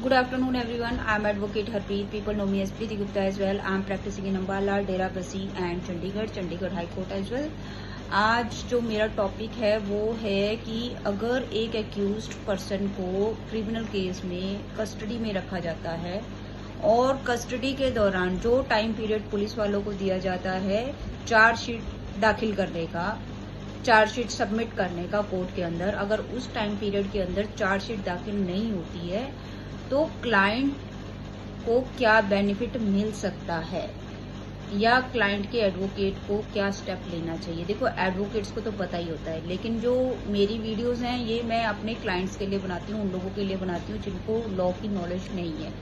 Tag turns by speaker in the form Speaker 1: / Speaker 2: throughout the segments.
Speaker 1: Good afternoon, everyone. I'm Advocate Harpreet. People know me as Preeti Gupta as well. I'm practicing in Ambala, Dera-Bassi and Chandigarh High Court as well. आज जो मेरा topic है वो है कि अगर एक एक्यूज्ड पर्सन को क्रिमिनल केस में कस्टडी में रखा जाता है और कस्टडी के दौरान जो टाइम पीरियड पुलिस वालों को दिया जाता है चार्जशीट दाखिल करने का, चार्जशीट सबमिट करने का कोर्ट के अंदर, अगर उस टाइम पीरियड के अंदर चार्जशीट दाखिल नहीं होती है तो क्लाइंट को क्या बेनिफिट मिल सकता है या क्लाइंट के एडवोकेट को क्या स्टेप लेना चाहिए। देखो, एडवोकेट्स को तो पता ही होता है, लेकिन जो मेरी वीडियोस हैं ये मैं अपने क्लाइंट्स के लिए बनाती हूँ, उन लोगों के लिए बनाती हूँ जिनको लॉ की नॉलेज नहीं है।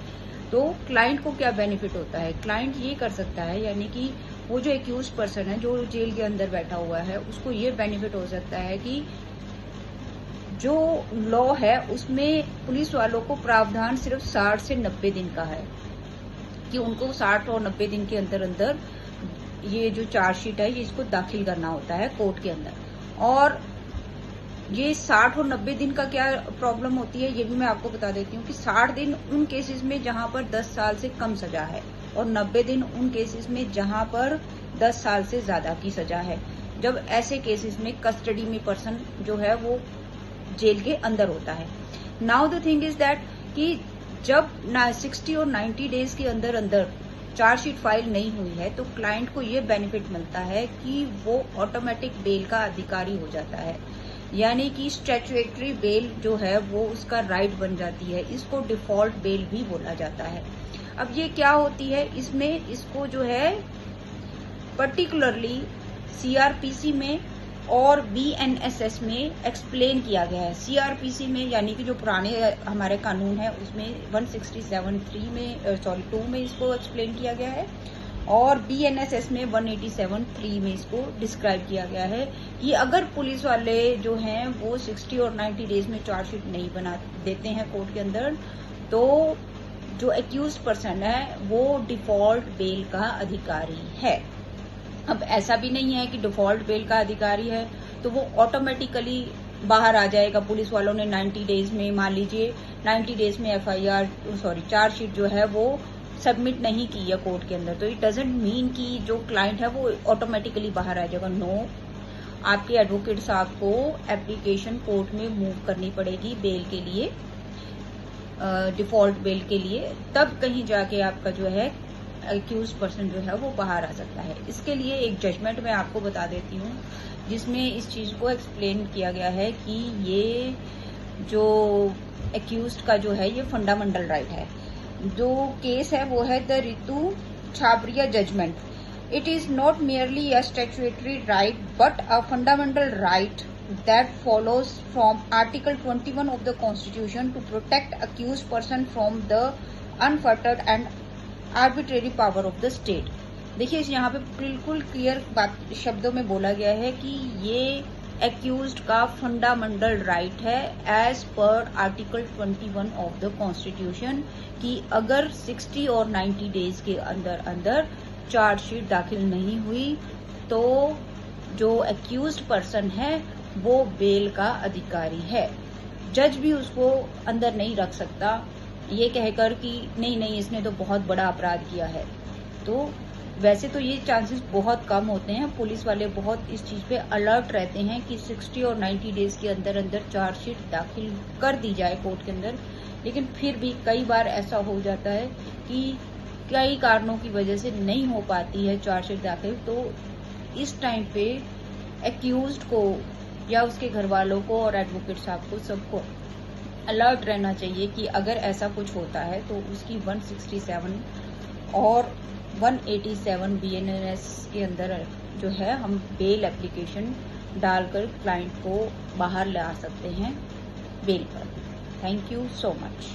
Speaker 1: तो क्लाइंट को क्या बेनिफिट होता है, क्लाइंट ये कर सकता है, यानी कि वो जो एक्यूज पर्सन है जो जेल के अंदर बैठा हुआ है उसको ये बेनिफिट हो सकता है कि जो लॉ है उसमें पुलिस वालों को प्रावधान सिर्फ 60 से 90 दिन का है कि उनको 60 और 90 दिन के अंदर अंदर ये जो चार्जशीट है ये इसको दाखिल करना होता है कोर्ट के अंदर। और ये 60 और 90 दिन का क्या प्रॉब्लम होती है ये भी मैं आपको बता देती हूँ कि 60 दिन उन केसेस में जहां पर 10 साल से कम सजा है और 90 दिन उन केसेस में जहां पर 10 साल से ज्यादा की सजा है, जब ऐसे केसेस में कस्टडी में पर्सन जो है वो जेल के अंदर होता है। Now the thing is that कि जब 60 और 90 डेज के अंदर अंदर चार्जशीट फाइल नहीं हुई है तो क्लाइंट को ये बेनिफिट मिलता है कि वो ऑटोमेटिक बेल का अधिकारी हो जाता है, यानी कि स्टैट्यूटरी बेल जो है वो उसका राइट बन जाती है। इसको डिफॉल्ट बेल भी बोला जाता है। अब ये क्या होती है, इसमें इसको जो है पर्टिकुलरली सीआरपीसी में और बीएनएसएस में एक्सप्लेन किया गया है। सीआरपीसी में यानी कि जो पुराने हमारे कानून है उसमें 167(3) में इसको एक्सप्लेन किया गया है और बीएनएसएस में 187(3) में इसको डिस्क्राइब किया गया है कि अगर पुलिस वाले जो हैं वो 60 और 90 डेज में चार्जशीट नहीं बना देते हैं कोर्ट के अंदर तो जो एक्यूज पर्सन है वो डिफॉल्ट बेल का अधिकारी है। अब ऐसा भी नहीं है कि डिफॉल्ट बेल का अधिकारी है तो वो ऑटोमेटिकली बाहर आ जाएगा। पुलिस वालों ने 90 डेज में, मान लीजिए 90 डेज में चार्जशीट जो है वो सबमिट नहीं की है कोर्ट के अंदर, तो इट डजेंट मीन कि जो क्लाइंट है वो ऑटोमेटिकली बाहर आ जाएगा। नो, आपके एडवोकेट साहब को एप्लीकेशन कोर्ट में मूव करनी पड़ेगी बेल के लिए, डिफॉल्ट बेल के लिए, तब कहीं जाके आपका जो है एक्यूज पर्सन जो है वो बाहर आ सकता है। इसके लिए एक जजमेंट मैं आपको बता देती हूँ जिसमें इस चीज को एक्सप्लेन किया गया है कि ये जो एक्यूज्ड का जो है ये फंडामेंटल राइट है। जो केस है वो है the Ritu Chhabria judgement. It is not merely a statutory right but a fundamental right that follows from Article 21 of the Constitution to protect accused person from the unfettered and arbitrary power of the state। देखिए, यहाँ पे बिल्कुल clear बात शब्दों में बोला गया है कि ये एक्यूज्ड का फंडामेंटल राइट है as per article 21 of the constitution कि अगर 60 और 90 डेज के अंदर अंदर चार्जशीट दाखिल नहीं हुई तो जो एक्यूज्ड पर्सन है वो बेल का अधिकारी है। जज भी उसको अंदर नहीं रख सकता ये कहकर कि नहीं इसने तो बहुत बड़ा अपराध किया है। तो वैसे तो ये चांसेस बहुत कम होते हैं, पुलिस वाले बहुत इस चीज पे अलर्ट रहते हैं कि 60 और 90 डेज के अंदर अंदर चार्जशीट दाखिल कर दी जाए कोर्ट के अंदर, लेकिन फिर भी कई बार ऐसा हो जाता है कि कई कारणों की वजह से नहीं हो पाती है चार्जशीट दाखिल। तो इस टाइम पे एक्यूज्ड को या उसके घर वालों को और एडवोकेट साहब को सबको अलर्ट रहना चाहिए कि अगर ऐसा कुछ होता है तो उसकी 167 और 187 बीएनएस के अंदर जो है हम बेल एप्लीकेशन डालकर क्लाइंट को बाहर ला सकते हैं बेल पर। Thank you so much.